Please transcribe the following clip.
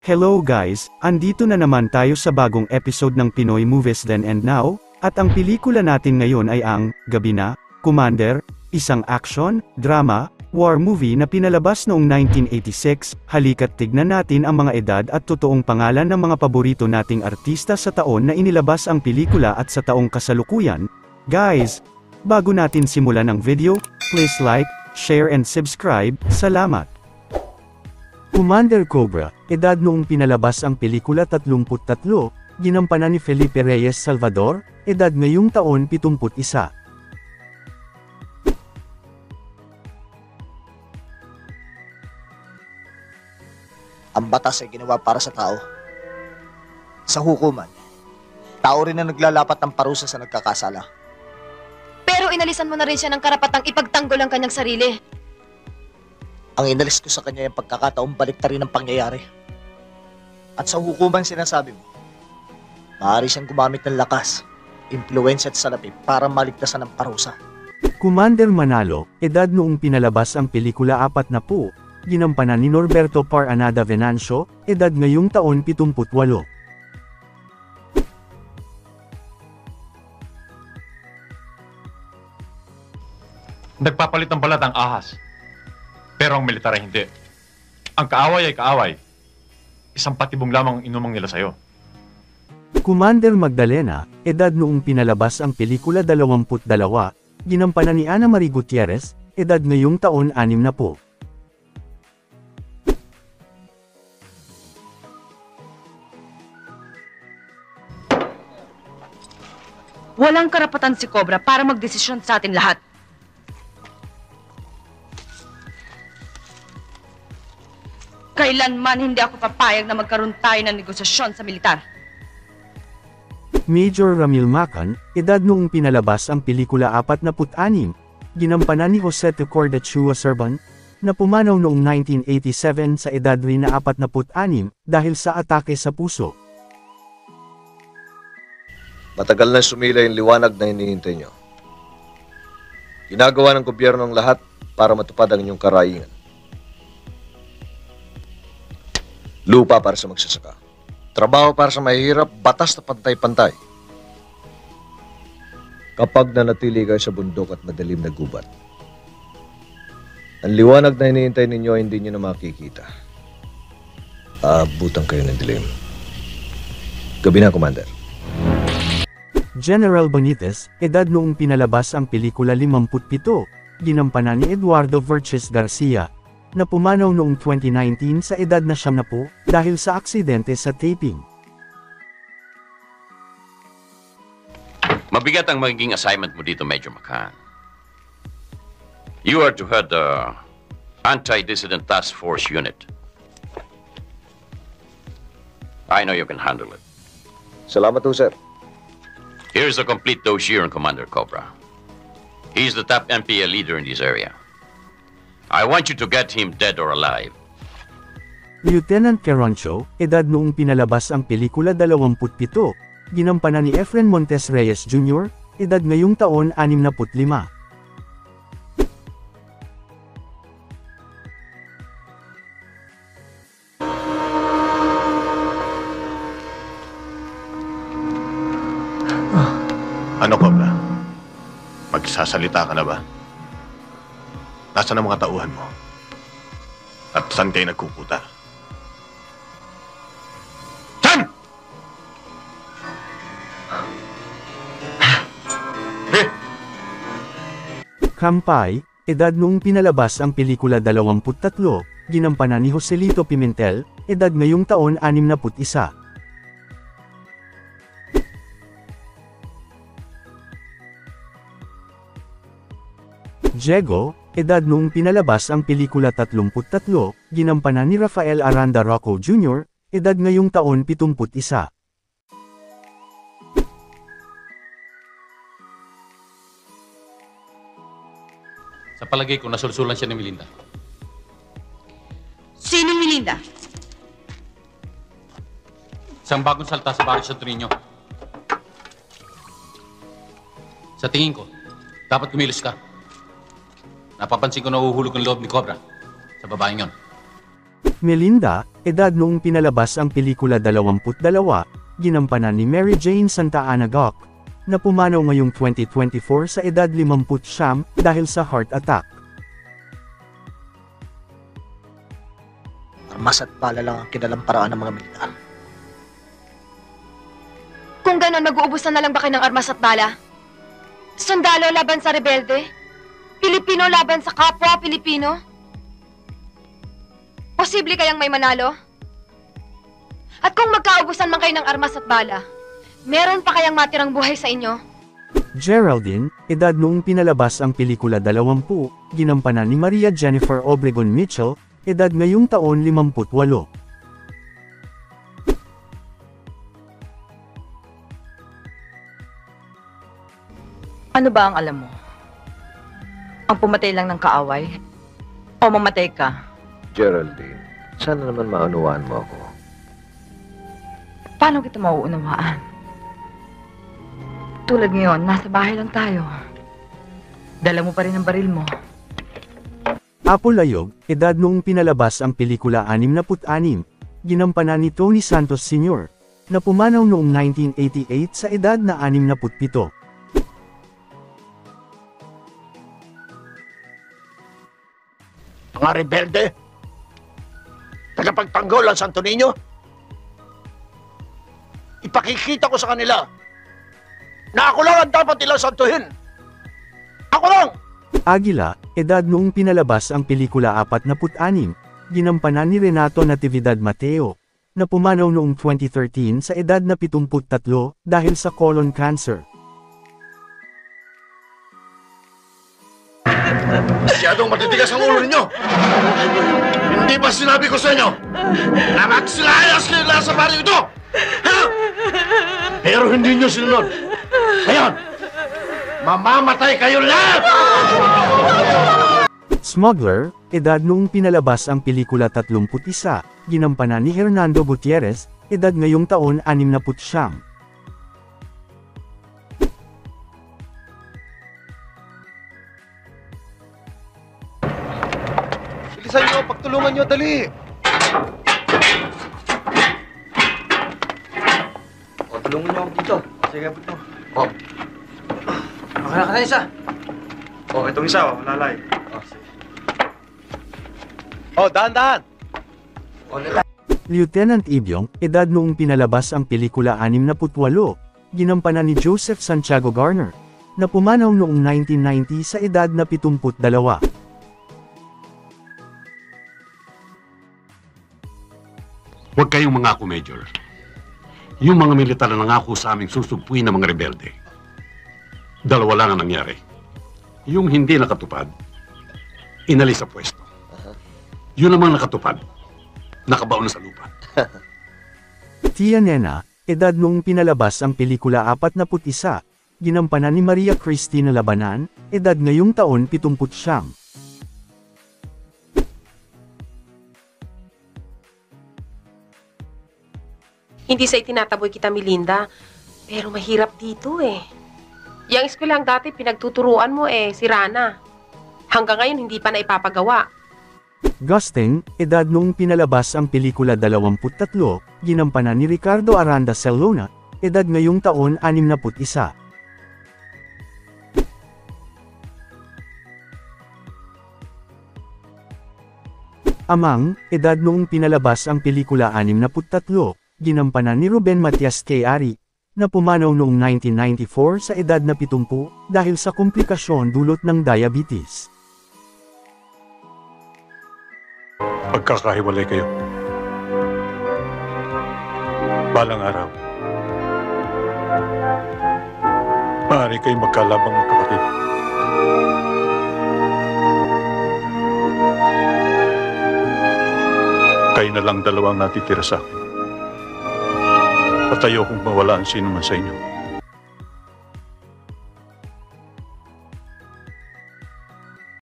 Hello guys, andito na naman tayo sa bagong episode ng Pinoy Movies Then and Now, at ang pelikula natin ngayon ay ang Gabi Na, Commander, isang action, drama, war movie na pinalabas noong 1986. Halika't tignan natin ang mga edad at totoong pangalan ng mga paborito nating artista sa taon na inilabas ang pelikula at sa taong kasalukuyan. Guys, bago natin simulan ang video, please like, share and subscribe. Salamat! Commander Cobra, edad noong pinalabas ang pelikula 33, ginampanan ni Felipe Reyes Salvador, edad ngayong taon 71. Ang batas ay ginawa para sa tao. Sa hukuman, tao rin na naglalapat ng parusa sa nagkakasala. Pero inalisan mo na rin siya ng karapatang ipagtanggol ang kanyang sarili. Ang inalis ko sa kanya yung pagkakataong baliktarin ang pangyayari. At sa hukuman sinasabi mo, maaari siyang gumamit ng lakas, impluensya at salapi para maligtasan ng parusa. Commander Manalo, edad noong pinalabas ang pelikula 40, ginampanan ni Norberto Paranada Venancio, edad ngayong taon 78. Nagpapalit ng balat ang ahas. Pero ang militar ay hindi. Ang kaaway ay kaaway. Isang patibong lamang ang inumang nila sa'yo. Commander Magdalena, edad noong pinalabas ang pelikula 22, ginampanan ni Ana Marie Gutierrez, edad ngayong taon 60. Walang karapatan si Cobra para magdesisyon sa atin lahat. Kailanman hindi ako papayag na magkaroon tayo ng negosasyon sa militar. Major Ramil Macan, edad noong pinalabas ang pelikula 46, ginampanan ni Jose Tecordachua Serban, na pumanaw noong 1987 sa edad rin na 46 dahil sa atake sa puso. Matagal na sumila yung liwanag na hinihintay nyo. Ginagawa ng gobyerno ang lahat para matupad ang inyong karaingan. Lupa para sa magsasaka. Trabaho para sa mahihirap, batas na pantay-pantay. Kapag nanatili kayo sa bundok at madilim na gubat, ang liwanag na hinihintay ninyo hindi nyo na makikita. Aabutan kayo ng dilim. Gabi na, Commander. General Benitez, edad noong pinalabas ang pelikula 57, ginampanan ni Eduardo Verches Garcia, na pumanaw noong 2019 sa edad na 70 dahil sa aksidente sa taping. Mabigat ang magiging assignment mo dito, Major Macan. You are to head the Anti-Dissident Task Force Unit. I know you can handle it. Salamat po, sir. Here's the complete dossier on Commander Cobra. He's the top MPA leader in this area. I want you to get him dead or alive. Lieutenant Keroncho, edad noong pinalabas ang pelikula 27, ginampanan ni Efren Montes Reyes Jr., edad ngayong taon 65. Ano, Cobra? Magsasalita ka na ba? Nasaan ang mga tauhan mo? At saan kayo nagkukuta? Saan? Kampay, edad noong pinalabas ang pelikula 23, ginampanan ni Joselito Pimentel, edad ngayong taon 61. Diego, edad noong pinalabas ang pelikula 33, ginampanan ni Rafael Aranda Rocco Jr., edad ngayong taon 71. Sa palagay ko, nasulsulan siya ni Melinda. Sino Melinda? Isang bagong salta sa Barrio Santo Niño. Sa tingin ko, dapat kumilos ka. Napapansin ko na uhuhulog ang loob ni Cobra sa babaeng yon. Melinda, edad noong pinalabas ang pelikula 22, ginampanan ni Mary Jane Santa Ana Gok, na pumanaw ngayong 2024 sa edad 50 dahil sa heart attack. Armas at bala lang ang kinalamparaan ng mga militar. Kung ganon, mag-uubusan na lang ba kayo ng armas at bala? Sundalo laban sa rebelde? Pilipino laban sa kapwa Pilipino? Posible kayang may manalo? At kung magkaubusan man kayo ng armas at bala, meron pa kayang matirang buhay sa inyo? Geraldine, edad noong pinalabas ang pelikula 20, ginampanan ni Maria Jennifer Obregon Mitchell, edad ngayong taon 58. Ano ba ang alam mo? Ang pumatay lang ng kaaway? O mamatay ka? Geraldine, sana naman maunawaan mo ako. Paano kita mauunawaan? Tulad ngayon, nasa bahay lang tayo. Dala mo pa rin ang baril mo. Apo Layog, edad noong pinalabas ang pelikula 66, ginampanan ni Tony Santos Sr., na pumanaw noong 1988 sa edad na 67. Mga rebelde? Tagapagtanggol ang Santo Niño? Ipakikita ko sa kanila na ako lang ang dapat nilang santuhin. Ako lang! Aguila, edad noong pinalabas ang pelikula 46, ginampanan ni Renato Natividad Mateo, na pumanaw noong 2013 sa edad na 73 dahil sa colon cancer. Masyadong matitigas ang ulo ninyo! Hindi ba sinabi ko sa inyo na magsilayas kayo lang sa baryo ito? Ha? Pero hindi nyo sinunod. Ngayon, mamamatay kayo lahat! Smuggler, edad noong pinalabas ang pelikula 31, ginampanan ni Hernando Gutierrez, edad ngayong taon 69. Bilisan nyo, pagtulungan nyo, dali! O, tulungan nyo ako dito. Sige po ito. O. Makala ka na isa. O, itong isa, o, lalay. O, sige. O, dahan-dahan! O, lalay. Lieutenant Ibyong, edad noong pinalabas ang pelikula 68, ginampanan ni Joseph Santiago Garner, na pumanaw noong 1990 sa edad na 72. Huwag kayong mangako, Major. Yung mga militar na nangako sa aming susugpuin ng mga rebelde. Dalawa lang ang nangyari. Yung hindi nakatupad, inalis sa pwesto. Yun namang nakatupad, nakabaon na sa lupa. Tia Nena, edad noong pinalabas ang pelikula 41, ginampanan ni Maria Cristina Labanan, edad ngayong taon 70. Hindi sa itinataboy kita, Melinda. Pero mahirap dito eh. Yang eskwelahan dati pinagtuturuan mo si Rana. Hanggang ngayon hindi pa na ipapagawa. Gusting, edad noong pinalabas ang pelikula 23, ginampanan ni Ricardo Aranda Celona, edad ngayong taon 61. Amang, edad noong pinalabas ang pelikula 63, ginampanan ni Ruben Matias Kayari, na pumanaw noong 1994 sa edad na 70 dahil sa komplikasyon dulot ng diabetes. Pagkakahiwalay kayo. Balang araw, maaari kayong magkalabang magkapatid. Kayo na lang dalawang natitira sa akin. At ayokong mawala ang sino man sa inyo.